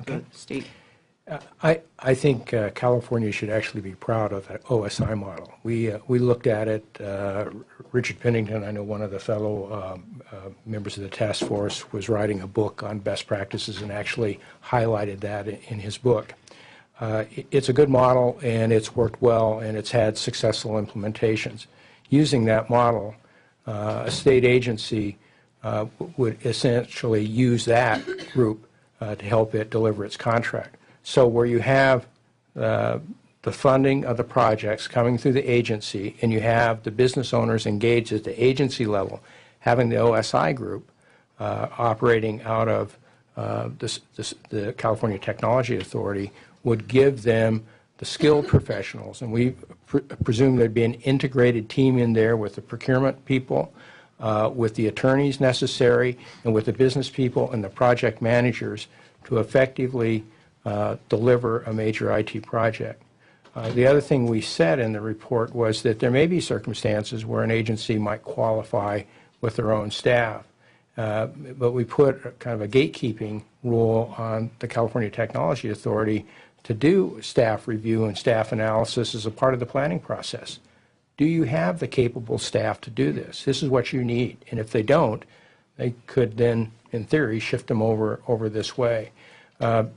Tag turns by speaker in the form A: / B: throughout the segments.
A: Okay.
B: Steve.
A: I think California should actually be proud of that OSI model. We looked at it. Richard Pennington, I know one of the fellow members of the task force, was writing a book on best practices and actually highlighted that in his book. It's a good model, and it's worked well, and it's had successful implementations. Using that model, a state agency would essentially use that group to help it deliver its contract. So where you have the funding of the projects coming through the agency, and you have the business owners engaged at the agency level, having the OSI group operating out of the California Technology Authority would give them the skilled professionals. And we presume there'd be an integrated team in there with the procurement people, with the attorneys necessary, and with the business people and the project managers to effectively deliver a major IT project. The other thing we said in the report was that there may be circumstances where an agency might qualify with their own staff, but we put kind of a gatekeeping rule on the California Technology Authority to do staff review and staff analysis as a part of the planning process. Do you have the capable staff to do this? This is what you need. And if they don't, they could then, in theory, shift them over this way. Many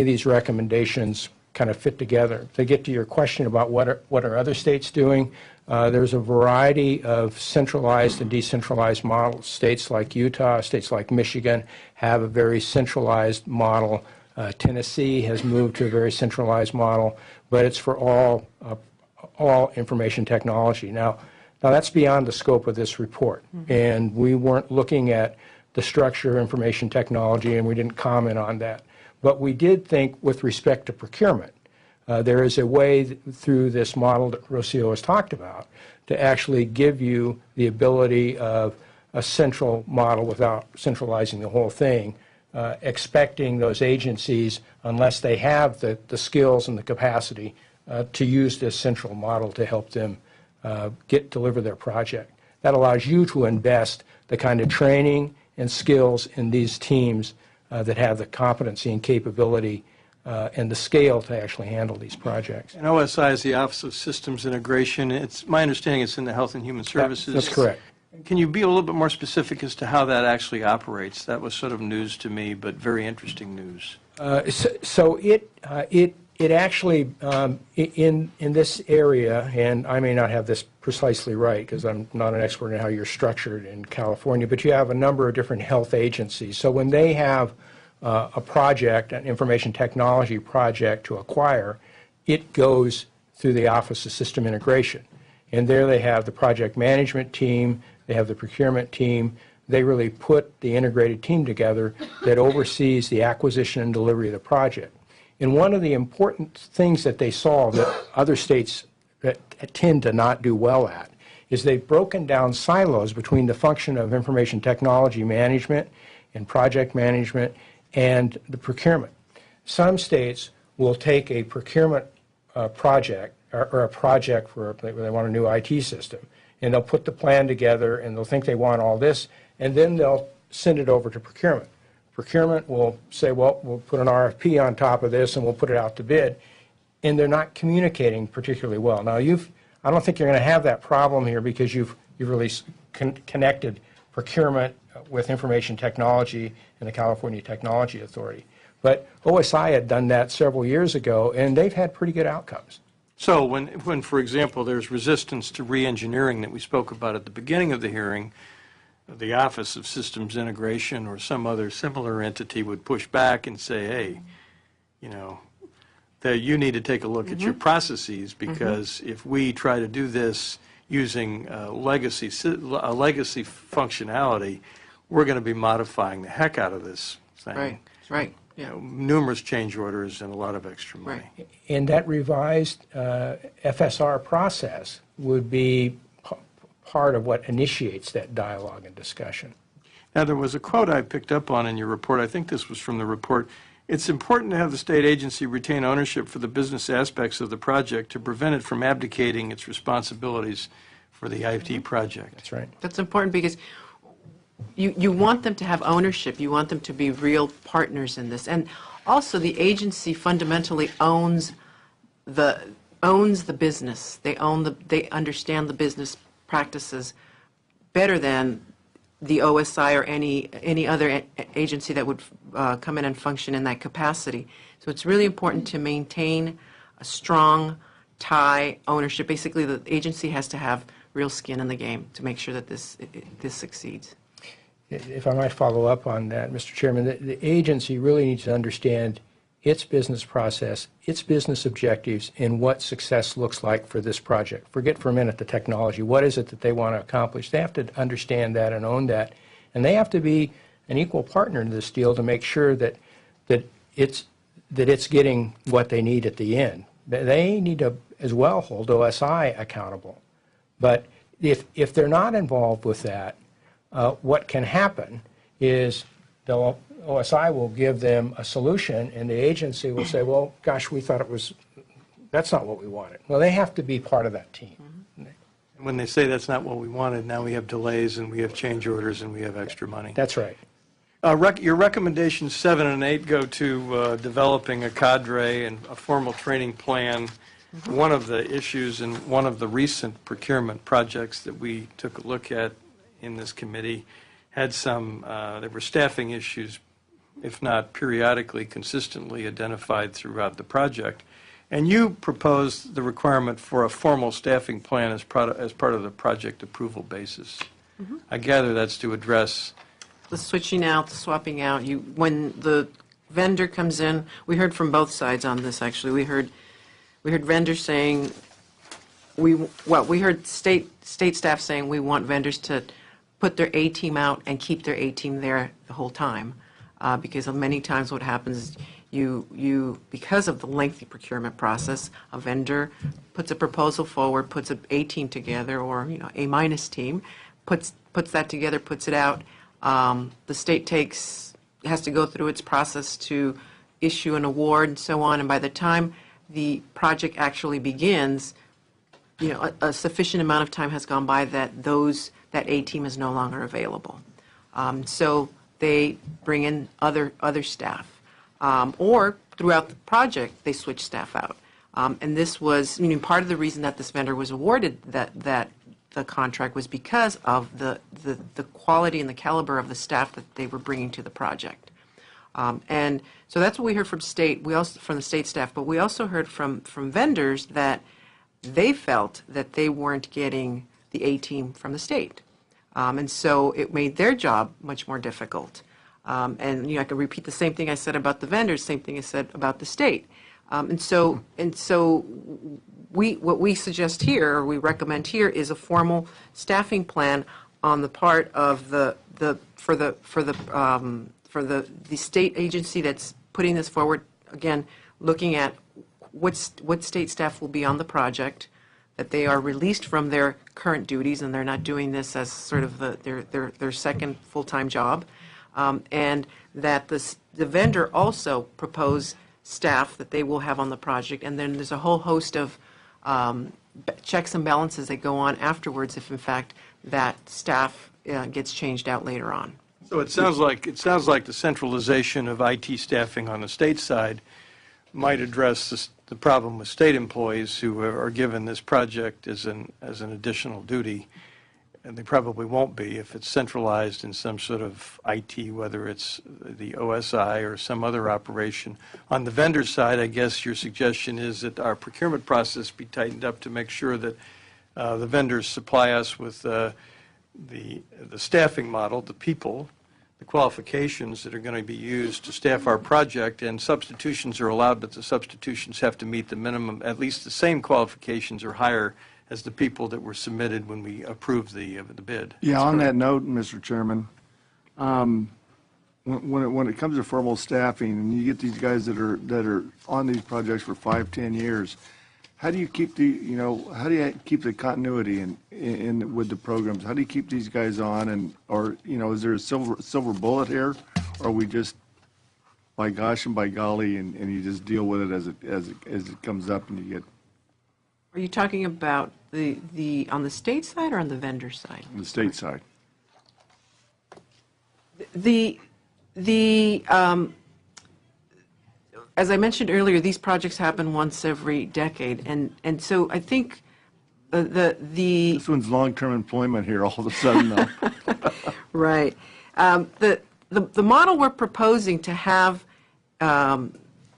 A: of these recommendations kind of fit together. To get to your question about what are other states doing, there's a variety of centralized and decentralized models. States like Utah, states like Michigan have a very centralized model. Tennessee has moved to a very centralized model, but it's for all information technology. Now that's beyond the scope of this report, and we weren't looking at the structure of information technology, and we didn't comment on that. But we did think, with respect to procurement, there is a way through this model that Rocio has talked about to actually give you the ability of a central model without centralizing the whole thing, expecting those agencies, unless they have the skills and the capacity, to use this central model to help them deliver their project. That allows you to invest the kind of training and skills in these teams that have the competency and capability and the scale to actually handle these projects.
C: And OSI is the Office of Systems Integration. It's my understanding it's in the Health and Human Services.
A: That's correct.
C: Can you be a little bit more specific as to how that actually operates? That was sort of news to me, but very interesting news.
A: So it actually, in this area, and I may not have this precisely right because I'm not an expert in how you're structured in California, but you have a number of different health agencies. So when they have a project, an information technology project to acquire, it goes through the Office of System Integration. And there they have the project management team, they have the procurement team. They really put the integrated team together that oversees the acquisition and delivery of the project. And one of the important things that they saw that other states tend to not do well at is they've broken down silos between the function of information technology management and project management and the procurement. Some states will take a procurement project or a project where they want a new IT system, and they'll put the plan together and they'll think they want all this, and then they'll send it over to procurement. Procurement will say, well, we'll put an RFP on top of this and we'll put it out to bid, and they're not communicating particularly well. Now, I don't think you're going to have that problem here because you've really connected procurement with information technology and the California Technology Authority. But OSI had done that several years ago, and they've had pretty good outcomes.
C: So when for example, there's resistance to re-engineering that we spoke about at the beginning of the hearing, the Office of Systems Integration or some other similar entity would push back and say, hey, that you need to take a look at your processes, because if we try to do this using legacy functionality, we're going to be modifying the heck out of this thing.
B: Right.
C: Yeah. Numerous change orders and a lot of extra money.
A: Right. And that revised FSR process would be part of what initiates that dialogue and discussion.
C: Now, there was a quote I picked up on in your report. I think this was from the report. It's important to have the state agency retain ownership for the business aspects of the project to prevent it from abdicating its responsibilities for the IT project.
A: That's right.
B: That's important because you want them to have ownership. You want them to be real partners in this. And also, the agency fundamentally owns the business. They understand the business practices better than the OSI or any other agency that would come in and function in that capacity. So it's really important to maintain a strong tie ownership. Basically, the agency has to have real skin in the game to make sure that this succeeds.
A: If I might follow up on that, Mr. Chairman, the agency really needs to understand its business process, its business objectives, and what success looks like for this project. Forget for a minute the technology. What is it that they want to accomplish? They have to understand that and own that. And they have to be an equal partner in this deal to make sure that it's getting what they need at the end. They need to, as well, hold OSI accountable. But if they're not involved with that, what can happen is OSI will give them a solution, and the agency will say, well, gosh, we thought that's not what we wanted. Well, they have to be part of that team.
C: And when they say that's not what we wanted, now we have delays and we have change orders and we have extra money.
A: That's right.
C: Your recommendations 7 and 8 go to developing a cadre and a formal training plan. One of the issues in one of the recent procurement projects that we took a look at in this committee had there were staffing issues, if not periodically, consistently identified throughout the project. And you proposed the requirement for a formal staffing plan as part of the project approval basis. I gather that's to address
B: The switching out, the swapping out. When the vendor comes in, we heard from both sides on this, actually. We heard vendors saying, we heard state staff saying we want vendors to put their A team out and keep their A team there the whole time, because many times what happens is because of the lengthy procurement process, a vendor puts a proposal forward, puts an A team together, or A minus team, puts that together, puts it out. The state has to go through its process to issue an award and so on, and by the time the project actually begins, a sufficient amount of time has gone by that that A team is no longer available. So they bring in other staff, or throughout the project they switch staff out. And this was part of the reason that this vendor was awarded that the contract was because of the quality and the caliber of the staff that they were bringing to the project. And so that's what we heard from the state staff, but we also heard from vendors that they felt that they weren't getting the A team from the state. And so it made their job much more difficult. And I can repeat the same thing I said about the vendors, same thing I said about the state. And so what we suggest here, or we recommend here, is a formal staffing plan on the part of the state agency that's putting this forward. Again, looking at what state staff will be on the project, that they are released from their current duties and they're not doing this as sort of their second full-time job, and that the vendor also propose staff that they will have on the project, and then there's a whole host of checks and balances that go on afterwards if in fact that staff gets changed out later on.
C: So it sounds like the centralization of IT staffing on the state side might address the problem with state employees who are given this project as an additional duty, and they probably won't be if it's centralized in some sort of IT, whether it's the OSI or some other operation. On the vendor side, I guess your suggestion is that our procurement process be tightened up to make sure that the vendors supply us with the staffing model, the people, the qualifications that are going to be used to staff our project, and substitutions are allowed, but the substitutions have to meet the minimum, at least the same qualifications or higher as the people that were submitted when we approved the bid.
D: Yeah, on that note, Mr. Chairman, when it comes to formal staffing, and you get these guys that are on these projects for 5-10 years, how do you keep the continuity in with the programs? How do you keep these guys on, or is there a silver bullet here, or are we just by gosh and by golly and you just deal with it as it comes up and you get?
B: Are you talking about the on the state side or on the vendor side?
D: On the state side.
B: As I mentioned earlier, these projects happen once every decade, and so I think the
D: This one's long-term employment here all of a sudden, though.
B: right. The model we're proposing to have, that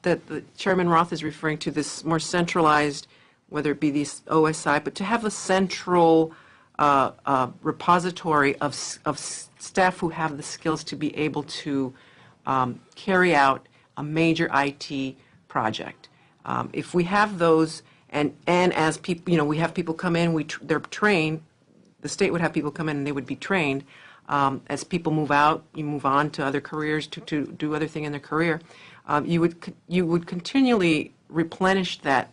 B: the Chairman Roth is referring to, this more centralized, whether it be these OSI, but to have a central repository of staff who have the skills to be able to carry out a major IT project. If we have those, and as people, we have people come in, they're trained. The state would have people come in and they would be trained. As people move out, you move on to other careers, to do other thing in their career. You would continually replenish that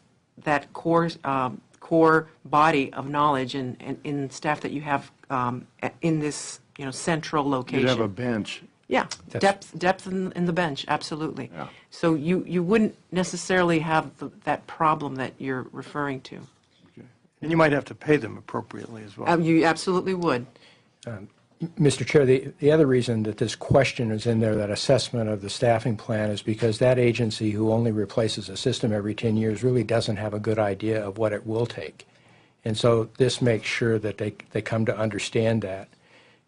B: core body of knowledge and in staff that you have in this central location.
D: You'd have a bench.
B: Yeah, depth in the bench, absolutely.
D: Yeah.
B: So you wouldn't necessarily have that problem that you're referring to.
C: And you might have to pay them appropriately as well.
B: You absolutely would.
A: Mr. Chair, the other reason that this question is in there, that assessment of the staffing plan, is because that agency who only replaces a system every 10 years really doesn't have a good idea of what it will take. And so this makes sure that they come to understand that.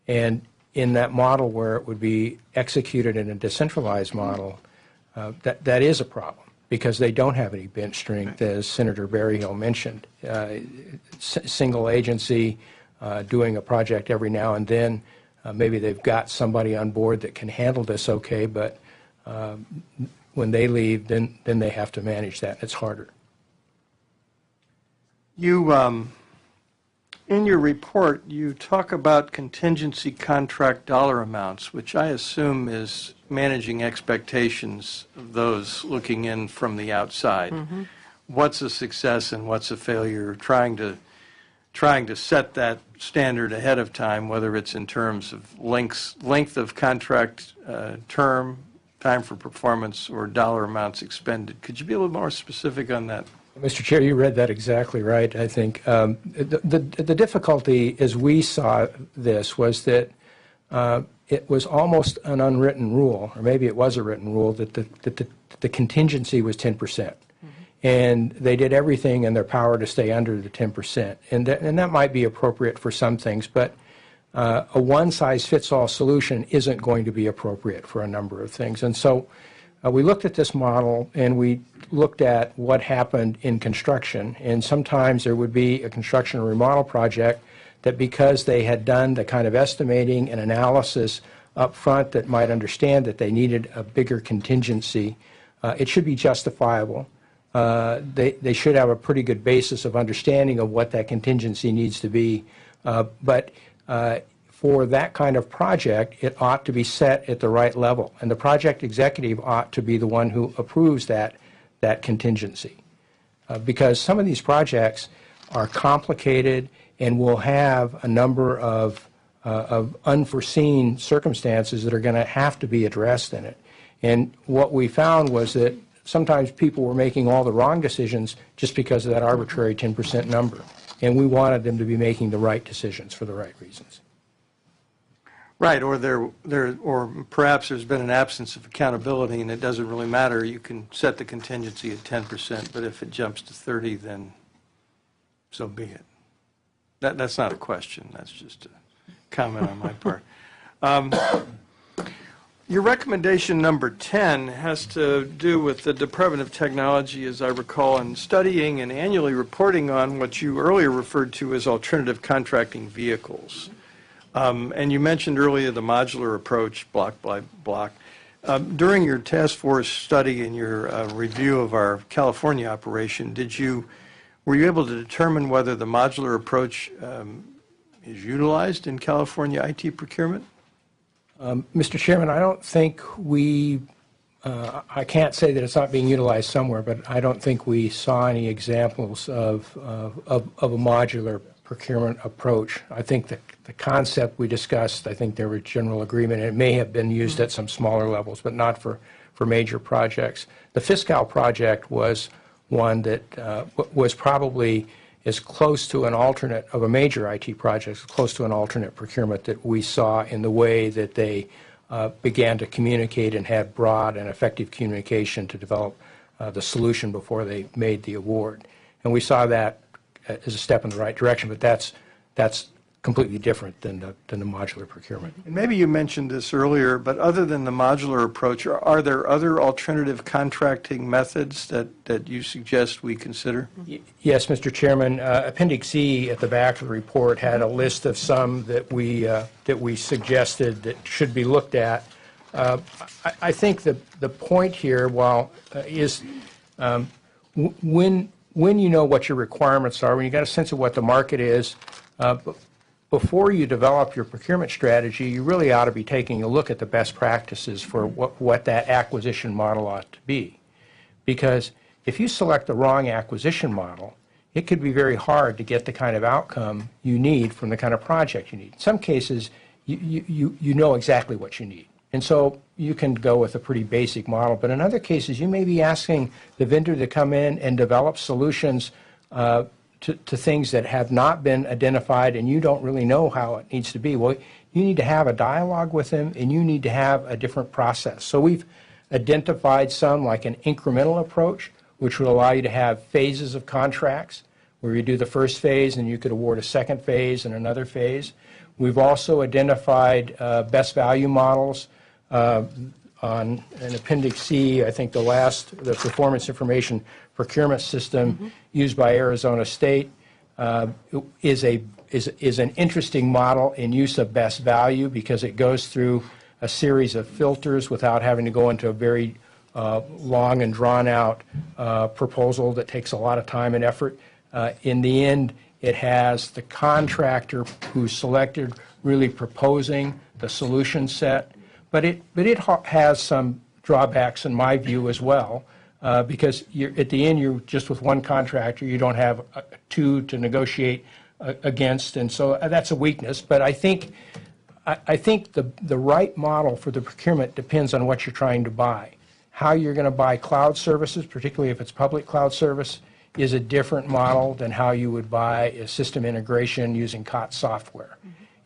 A: And in that model where it would be executed in a decentralized model, that is a problem because they don't have any bench strength, as Senator Berryhill mentioned. Single agency doing a project every now and then, maybe they've got somebody on board that can handle this okay, but when they leave, then they have to manage that. It's harder.
C: You, in your report, you talk about contingency contract dollar amounts, which I assume is managing expectations of those looking in from the outside. Mm-hmm. What's a success and what's a failure? Trying to set that standard ahead of time, whether it's in terms of length of contract term, time for performance, or dollar amounts expended. Could you be a little more specific on that?
A: Mr. Chair, you read that exactly right, I think. The difficulty as we saw this was that it was almost an unwritten rule, or maybe it was a written rule, that the contingency was 10%. And they did everything in their power to stay under the 10%. And that might be appropriate for some things, but a one-size-fits-all solution isn't going to be appropriate for a number of things. And so we looked at this model and we looked at what happened in construction. And sometimes there would be a construction or remodel project that, because they had done the kind of estimating and analysis up front that might understand that they needed a bigger contingency, it should be justifiable. They should have a pretty good basis of understanding of what that contingency needs to be. But for that kind of project, it ought to be set at the right level. And the project executive ought to be the one who approves that contingency. Because some of these projects are complicated and will have a number of unforeseen circumstances that are going to have to be addressed in it. And what we found was that sometimes people were making all the wrong decisions just because of that arbitrary 10% number. And we wanted them to be making the right decisions for the right reasons.
C: Right, or perhaps there's been an absence of accountability and it doesn't really matter. You can set the contingency at 10%, but if it jumps to 30, then so be it. That's not a question. That's just a comment on my part. Your recommendation number 10 has to do with the Department of Technology, as I recall, in studying and annually reporting on what you earlier referred to as alternative contracting vehicles. And you mentioned earlier the modular approach, block by block. During your task force study and your review of our California operation, were you able to determine whether the modular approach is utilized in California IT procurement?
A: Mr. Chairman, I don't think I can't say that it's not being utilized somewhere, but I don't think we saw any examples of a modular procurement approach. I think the concept we discussed, I think there was general agreement. It may have been used at some smaller levels, but not for major projects. The Fiscal project was one that was probably as close to an alternate of a major IT project, as close to an alternate procurement that we saw in the way that they began to communicate and had broad and effective communication to develop the solution before they made the award. And we saw that as a step in the right direction, but that's completely different than the modular procurement.
C: And maybe you mentioned this earlier, but other than the modular approach, are there other alternative contracting methods that you suggest we consider?
A: Yes, Mr. Chairman. Appendix E at the back of the report had a list of some that we suggested that should be looked at. I think the point here, is when you know what your requirements are, when you got a sense of what the market is, before you develop your procurement strategy, you really ought to be taking a look at the best practices for what that acquisition model ought to be. Because if you select the wrong acquisition model, it could be very hard to get the kind of outcome you need from the kind of project you need. In some cases, you know exactly what you need. And so you can go with a pretty basic model. But in other cases, you may be asking the vendor to come in and develop solutions to things that have not been identified, and you don't really know how it needs to be. Well, you need to have a dialogue with them, and you need to have a different process. So we've identified some, like an incremental approach, which would allow you to have phases of contracts, where you do the first phase, and you could award a second phase and another phase. We've also identified best value models on an Appendix C. I think the Performance Information Procurement System used by Arizona State is an interesting model in use of best value because it goes through a series of filters without having to go into a very long and drawn-out proposal that takes a lot of time and effort. In the end, it has the contractor who's selected really proposing the solution set, but it has some drawbacks in my view as well. Because at the end, you're just with one contractor. You don't have two to negotiate against, and so that's a weakness. But I think the right model for the procurement depends on what you're trying to buy. How you're going to buy cloud services, particularly if it's public cloud service, is a different model than how you would buy a system integration using COTS software.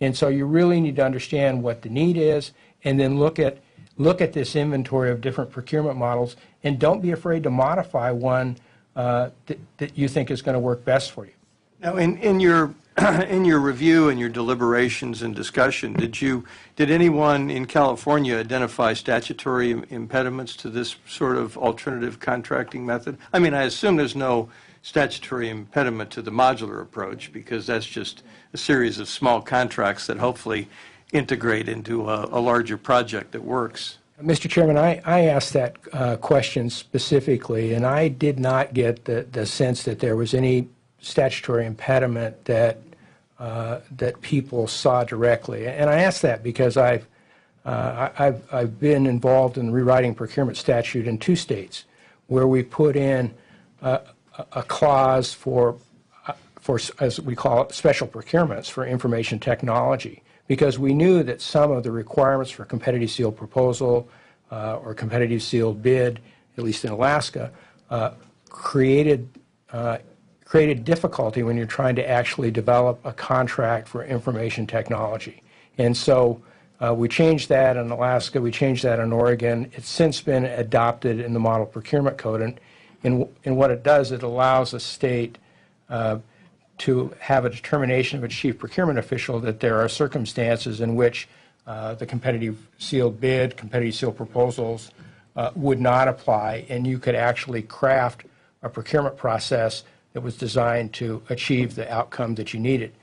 A: And so you really need to understand what the need is, and then look at this inventory of different procurement models, and don't be afraid to modify one that you think is going to work best for you.
C: Now, in your review and your deliberations and discussion, did anyone in California identify statutory impediments to this sort of alternative contracting method? I mean, I assume there's no statutory impediment to the modular approach because that's just a series of small contracts that hopefully integrate into a larger project that works.
A: Mr. Chairman, I asked that question specifically, and I did not get the sense that there was any statutory impediment that people saw directly. And I asked that because I've been involved in rewriting procurement statute in 2 states where we put in a clause for, as we call it, special procurements for information technology, because we knew that some of the requirements for competitive sealed proposal or competitive sealed bid, at least in Alaska, created difficulty when you're trying to actually develop a contract for information technology. And so we changed that in Alaska, we changed that in Oregon. It's since been adopted in the Model Procurement Code, and what it does, it allows a state to have a determination of its chief procurement official that there are circumstances in which the competitive sealed bid, competitive sealed proposals would not apply, and you could actually craft a procurement process that was designed to achieve the outcome that you needed.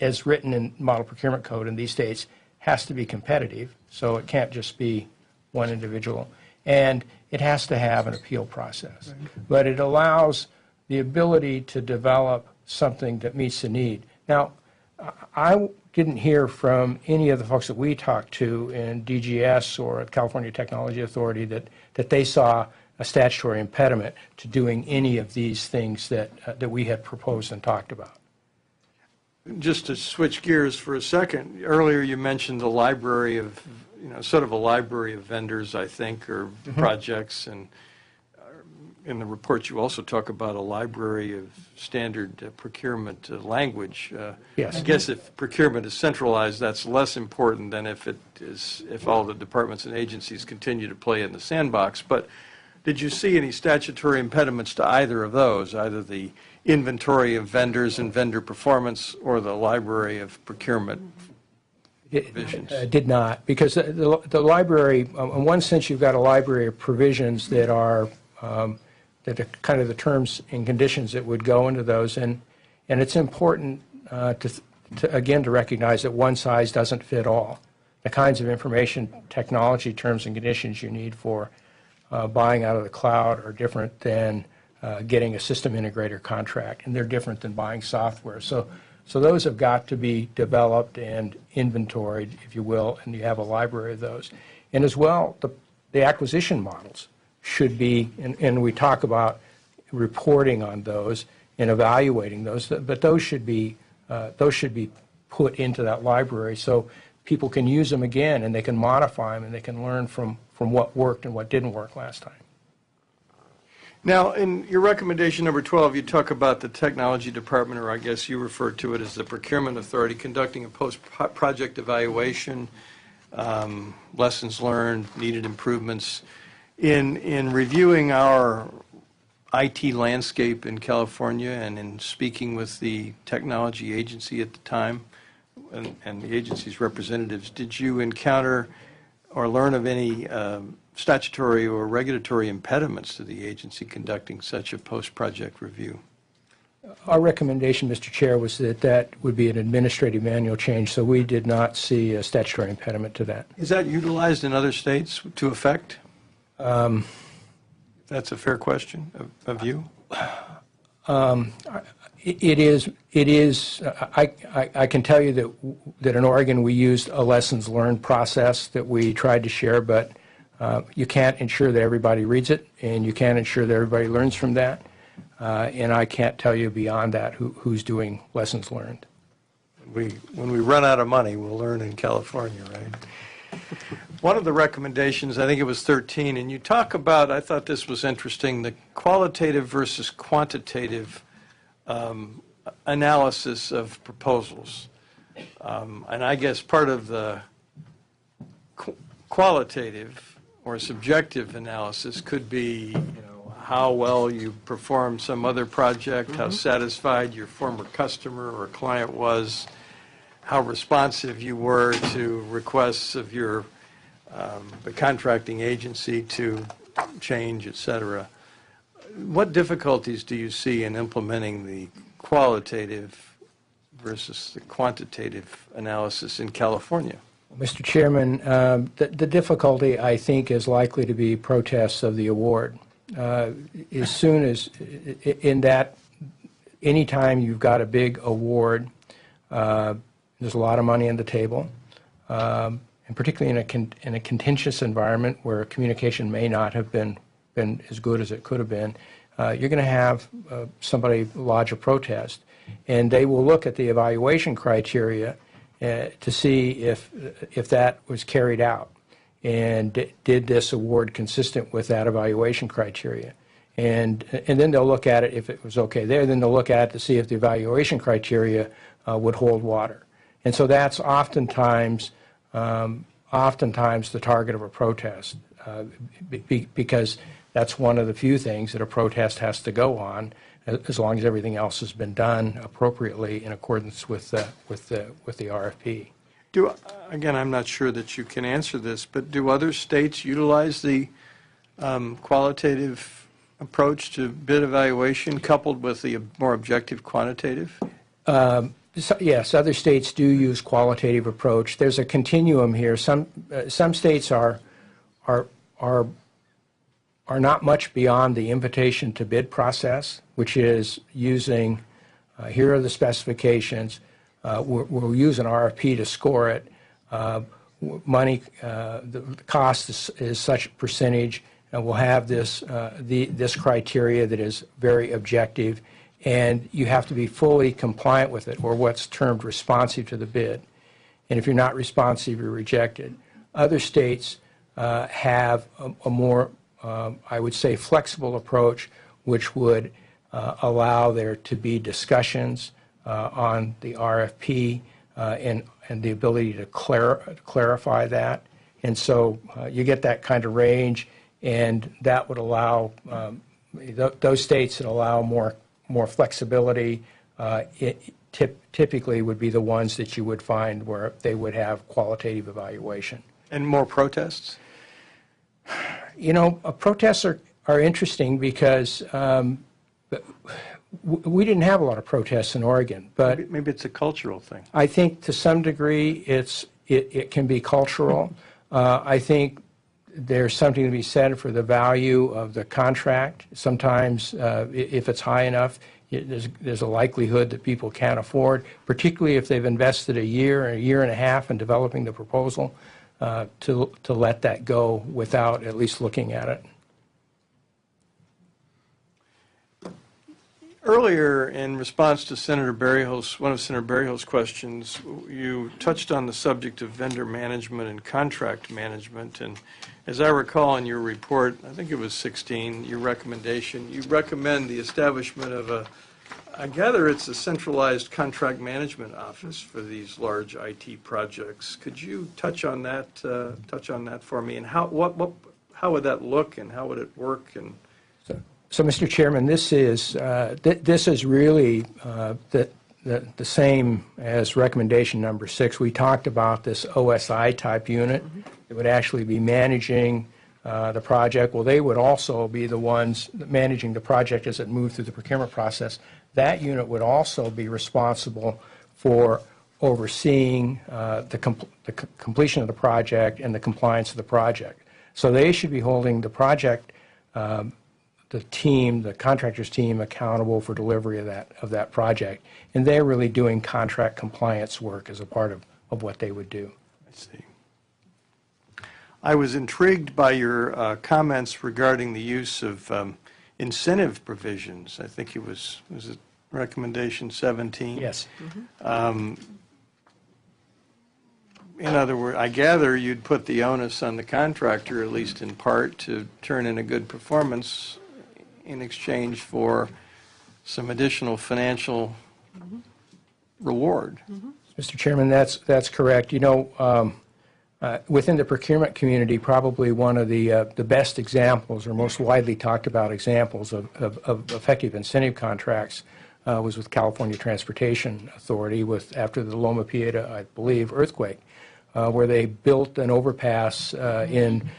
A: As written in Model Procurement Code in these states, has to be competitive, so it can't just be one individual, and it has to have an appeal process. But it allows the ability to develop something that meets the need. Now, I didn't hear from any of the folks that we talked to in DGS or at California Technology Authority that they saw a statutory impediment to doing any of these things that we had proposed and talked about.
C: Just to switch gears for a second, earlier you mentioned the library of, sort of a library of vendors, I think, or projects, and in the report, you also talk about a library of standard procurement language.
A: Yes.
C: I guess if procurement is centralized, that's less important than if all the departments and agencies continue to play in the sandbox. But did you see any statutory impediments to either of those, either the inventory of vendors and vendor performance or the library of procurement provisions?
A: Did not, because the library, in one sense, you've got a library of provisions that are kind of the terms and conditions that would go into those, and it's important to recognize that one size doesn't fit all. The kinds of information technology terms and conditions you need for buying out of the cloud are different than getting a system integrator contract, and they're different than buying software. So those have got to be developed and inventoried, if you will, and you have a library of those. And as well, the acquisition models should be, and we talk about reporting on those and evaluating those, but those should be put into that library so people can use them again and they can modify them and they can learn from what worked and what didn't work last time.
C: Now, in your recommendation number 12, you talk about the technology department, or I guess you refer to it as the procurement authority, conducting a post-project evaluation, lessons learned, needed improvements. In reviewing our IT landscape in California and in speaking with the technology agency at the time and the agency's representatives, did you encounter or learn of any statutory or regulatory impediments to the agency conducting such a post-project review?
A: Our recommendation, Mr. Chair, was that would be an administrative manual change, so we did not see a statutory impediment to that.
C: Is that utilized in other states to effect? That's a fair question of you.
A: It is. I can tell you that in Oregon we used a lessons learned process that we tried to share, but you can't ensure that everybody reads it, and you can't ensure that everybody learns from that. And I can't tell you beyond that who's doing lessons learned.
C: When we run out of money, we'll learn in California, right? One of the recommendations, I think it was 13, and you talk about, I thought this was interesting, the qualitative versus quantitative analysis of proposals. And I guess part of the qualitative or subjective analysis could be, how well you performed some other project, how satisfied your former customer or client was, how responsive you were to requests of your the contracting agency to change, et cetera. What difficulties do you see in implementing the qualitative versus the quantitative analysis in California?
A: Mr. Chairman, the difficulty, I think, is likely to be protests of the award. As soon as, in that, anytime you've got a big award, there's a lot of money on the table, and particularly in a contentious environment where communication may not have been as good as it could have been, you're going to have somebody lodge a protest, and they will look at the evaluation criteria to see if that was carried out, and did this award consistent with that evaluation criteria. And then they'll look at it if it was okay there, then they'll look at it to see if the evaluation criteria would hold water. And so that's oftentimes the target of a protest, because that's one of the few things that a protest has to go on, as long as everything else has been done appropriately in accordance with the RFP.
C: Again, I'm not sure that you can answer this, but do other states utilize the qualitative approach to bid evaluation coupled with the more objective quantitative?
A: Yes, other states do use qualitative approach. There's a continuum here. Some states are not much beyond the invitation to bid process, which is using, here are the specifications, we'll use an RFP to score it. Money, the cost is such a percentage, and we'll have this criteria that is very objective, and you have to be fully compliant with it, or what's termed responsive to the bid. And if you're not responsive, you're rejected. Other states have a more I would say, flexible approach, which would allow there to be discussions on the RFP and the ability to clarify that. And so you get that kind of range, and that would allow those states that allow more flexibility typically would be the ones that you would find where they would have qualitative evaluation.
C: And more protests?
A: You know, protests are interesting because we didn't have a lot of protests in Oregon, but
C: Maybe it's a cultural thing.
A: I think to some degree it can be cultural. I think there's something to be said for the value of the contract. Sometimes if it's high enough, there's a likelihood that people can't afford, particularly if they've invested a year and a half in developing the proposal, to let that go without at least looking at it.
C: Earlier, in response to Senator Berryhill's, one of Senator Berryhill's questions, you touched on the subject of vendor management and contract management. And as I recall in your report, I think it was 16, your recommendation, you recommend the establishment of I gather it's a centralized contract management office for these large IT projects. Could you touch on that for me? And how would that look, and how would it work? And
A: So, Mr. Chairman, this is really the same as recommendation number 6. We talked about this OSI type unit. It would actually be managing the project. Well, they would also be the ones managing the project as it moved through the procurement process. That unit would also be responsible for overseeing the completion of the project and the compliance of the project. So they should be holding the project the contractor's team, accountable for delivery of that project, and they're really doing contract compliance work as a part of what they would do.
C: I see. I was intrigued by your comments regarding the use of incentive provisions. I think it was it recommendation 17?
A: Yes.
C: In other words, I gather you'd put the onus on the contractor, at least in part, to turn in a good performance in exchange for some additional financial reward.
A: Mr. Chairman, that's correct. You know, within the procurement community, probably one of the best examples or most widely talked about examples of effective incentive contracts was with California Transportation Authority after the Loma Prieta, I believe, earthquake, where they built an overpass in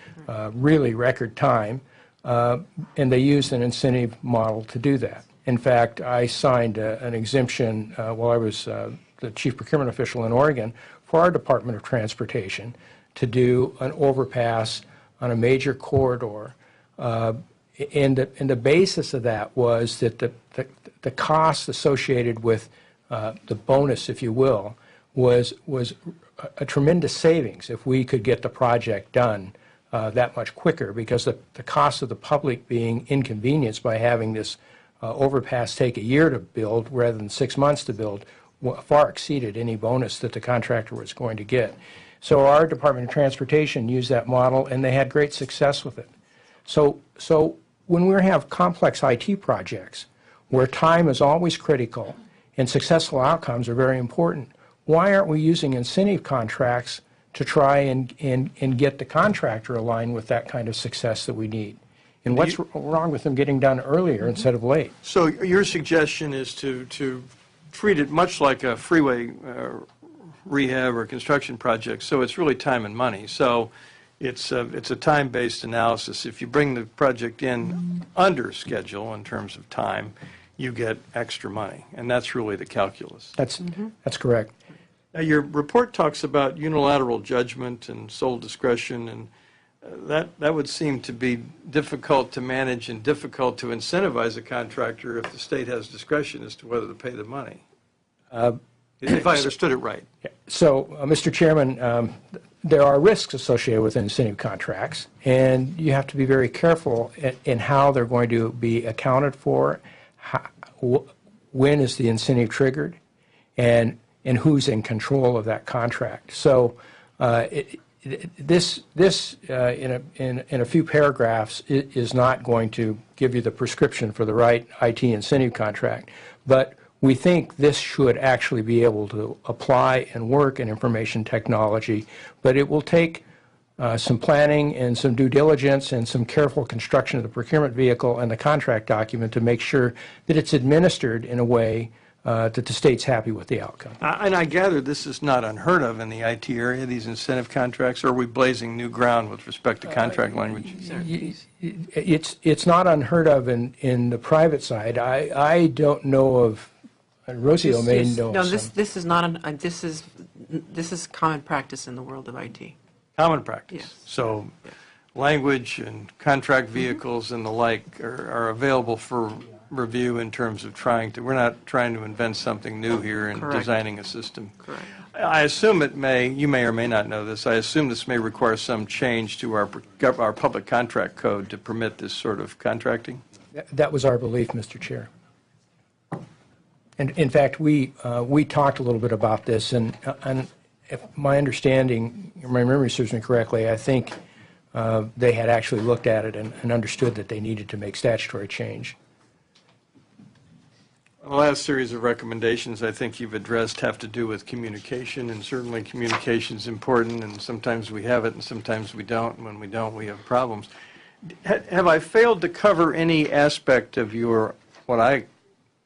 A: really record time. And they used an incentive model to do that. In fact, I signed an exemption while I was the chief procurement official in Oregon for our Department of Transportation to do an overpass on a major corridor. And the basis of that was that the cost associated with the bonus, if you will, was a tremendous savings if we could get the project done that much quicker, because the cost of the public being inconvenienced by having this overpass take a year to build rather than 6 months to build far exceeded any bonus that the contractor was going to get. So our Department of Transportation used that model, and they had great success with it. So when we have complex IT projects where time is always critical and successful outcomes are very important, why aren't we using incentive contracts to try and get the contractor aligned with that kind of success that we need? And what's wrong with them getting done earlier instead of late?
C: So your suggestion is to treat it much like a freeway rehab or construction project, so it's really time and money. So it's a time-based analysis. If you bring the project in under schedule in terms of time, you get extra money, and that's really the calculus.
A: That's correct.
C: Now, your report talks about unilateral judgment and sole discretion, and that would seem to be difficult to manage and difficult to incentivize a contractor if the state has discretion as to whether to pay the money. If I understood it right.
A: So, Mr. Chairman, there are risks associated with incentive contracts, and you have to be very careful in how they're going to be accounted for, when is the incentive triggered, and who's in control of that contract. So this in a few paragraphs is not going to give you the prescription for the right IT incentive contract, but we think this should actually be able to apply and work in information technology, but it will take some planning and some due diligence and some careful construction of the procurement vehicle and the contract document to make sure that it's administered in a way that the state's happy with the outcome.
C: And I gather this is not unheard of in the IT area, these incentive contracts, or are we blazing new ground with respect to contract language?
A: It's not unheard of in the private side. I don't know of, Rosio may know
B: No,
A: of some.
B: this is not, this is common practice in the world of IT.
C: Common practice.
B: Yes.
C: So language and contract vehicles and the like are available for review in terms of we're not trying to invent something new here and
B: Correct.
C: designing a system.
B: Correct.
C: I assume you may or may not know this, I assume this may require some change to our public contract code to permit this sort of contracting?
A: That was our belief, Mr. Chair. And in fact, we talked a little bit about this, and if my understanding, my memory serves me correctly, I think they had actually looked at it and understood that they needed to make statutory change.
C: The last series of recommendations I think you've addressed have to do with communication, and certainly communication is important, and sometimes we have it and sometimes we don't, and when we don't, we have problems. Have I failed to cover any aspect of what I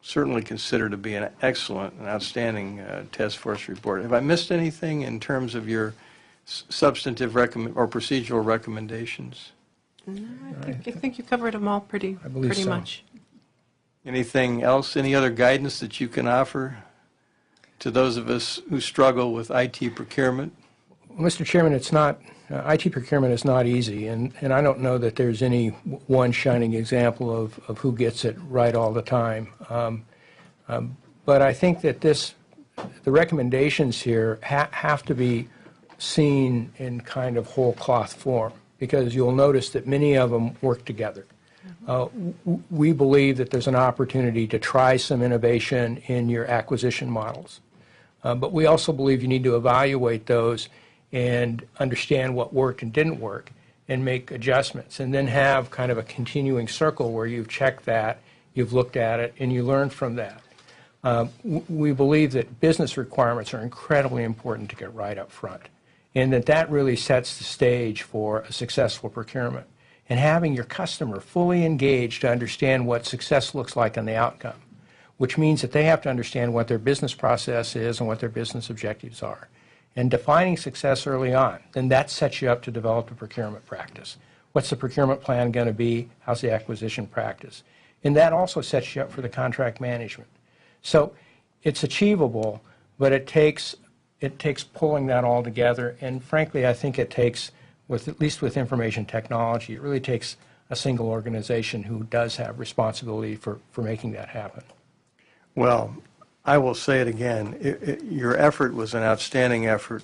C: certainly consider to be an excellent and outstanding task force report? Have I missed anything in terms of your substantive or procedural recommendations?
B: No, I think you covered them all pretty
A: so.
B: much.
C: Anything else, any other guidance that you can offer to those of us who struggle with IT procurement?
A: Mr. Chairman, it's not, IT procurement is not easy, and I don't know that there's any one shining example of who gets it right all the time. But I think that the recommendations here have to be seen in kind of whole cloth form, because you'll notice that many of them work together. We believe that there's an opportunity to try some innovation in your acquisition models. But we also believe you need to evaluate those and understand what worked and didn't work and make adjustments, and then have kind of a continuing circle where you've checked that, you've looked at it, and you learn from that. We believe that business requirements are incredibly important to get right up front, and that really sets the stage for a successful procurement. And having your customer fully engaged to understand what success looks like on the outcome, which means that they have to understand what their business process is and what their business objectives are. And defining success early on, then that sets you up to develop a procurement practice. What's the procurement plan going to be? How's the acquisition practice? And that also sets you up for the contract management. So it's achievable, but it takes pulling that all together. And frankly, I think it takes, at least with information technology, it really takes a single organization who does have responsibility for making that happen.
C: Well, I will say it again. Your effort was an outstanding effort.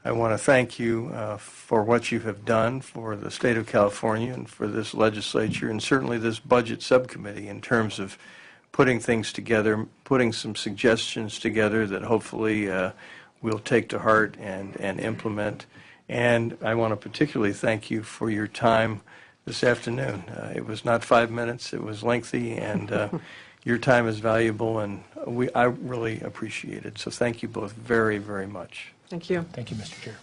C: I want to thank you for what you have done for the state of California and for this legislature, and certainly this budget subcommittee, in terms of putting things together, putting some suggestions together that hopefully we'll take to heart and implement. And I want to particularly thank you for your time this afternoon. It was not 5 minutes, it was lengthy, and your time is valuable, and I really appreciate it. So thank you both very, very much.
B: Thank you.
A: Thank you, Mr. Chair.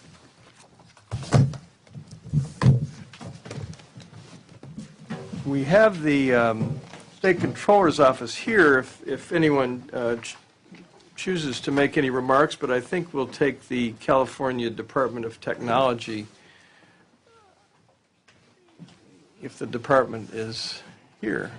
C: We have the State Controller's Office here if anyone chooses to make any remarks, but I think we'll take the California Department of Technology, if the department is here.